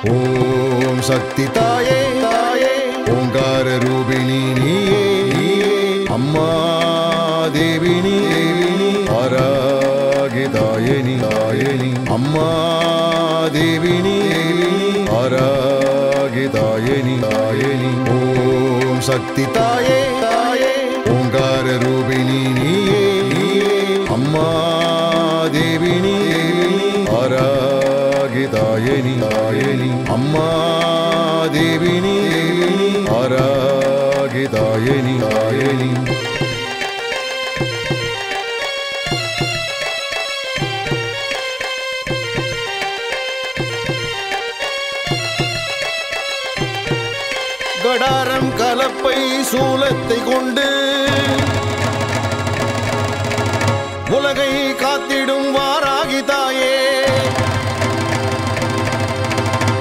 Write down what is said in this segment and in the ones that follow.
ஓம் சக்தி தாயே தாயே ஓங்கார ரூபிணி நீயே அம்மா தேவினி ஆராகி தாயனி தாயனி அம்மா தேவினி ஆராகி தாயனி தாயனி ஓம் சக்தி தாயே தாயே ஓங்கார ரூபிணி நீயே அம்மா தேவினி ஆராகி தாயனி தாயனி அம்மா தேவினி ஆராகி தாயனி தாயனி கடாரம் கலப்பை சூலத்தை கொண்டு உலகை காத்திடும் வாராகி தாயே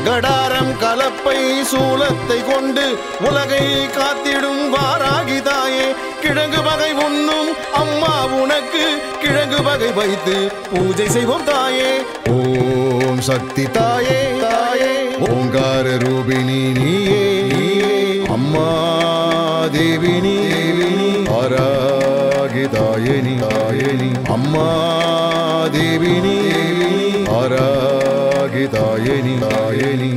கடாரம் கலப்பை சூலத்தை கொண்டு உலகை காத்திடும் வாராகி தாயே கிழங்கு வகை உண்ணும் அம்மா உனக்கு கிழங்கு வகை வைத்து பூஜை செய்வோம் தாயே ஓம் சக்தி தாயே தாயே ஓங்கார ரூபிணி நீயே அம்மா தேவினி ஆராகி தாயனி தாயனி அம்மா தேவினி ஆராகி தாயனி தாயனி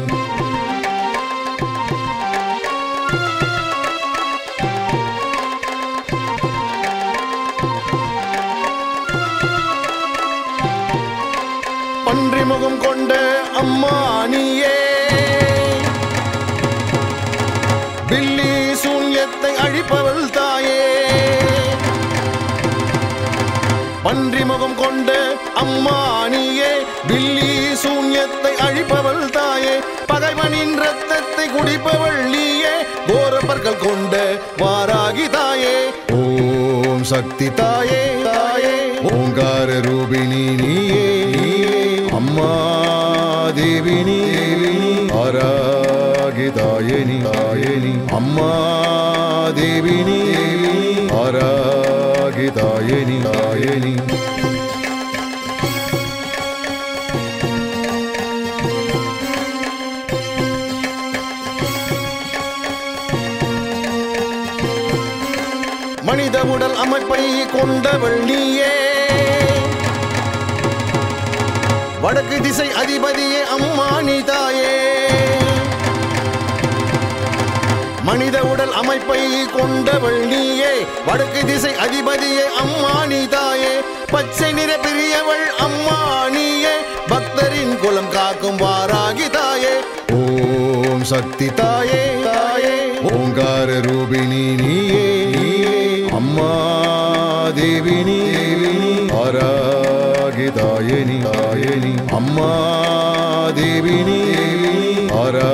பன்றி முகம் கொண்ட அம்மா நீயே பில்லி சூன்யத்தை அழிப்பவள் தாயே பன்றி முகம் கொண்ட அம்மா நீயே பில்லி சூன்யத்தை அழிப்பவள் தாயே பகைவனின் ரத்தத்தை குடிப்பவள் நீயே கோரப்பற்கள் கொண்ட வாராகி தாயே ஓம் சக்தி தாயே தாயே ஓங்கார ரூபிணி நீயே அம்மா தேவினி ஆராகி தாயனி தாயனி அம்மா தேவினி ஆராகி தாயனி தாயனி மனித உடல் அமைப்பை கொண்டவள் நீயே வடக்கு திசை அதிபதியே அம்மா நீ தாயே மனித உடல் அமைப்பை கொண்டவள் நீயே வடக்கு திசை அதிபதியே அம்மா நீ தாயே பச்சை நிற பிரியவள் அம்மா நீயே பக்தரின் குலம் காக்கும் வாராகி தாயே ஓம் சக்தி தாயே தாயே ஓங்கார ரூபிணி நீயே அம்மா தேவினி ஆராகி தாயனி தாயனி அம்மா தேவினி ஆரா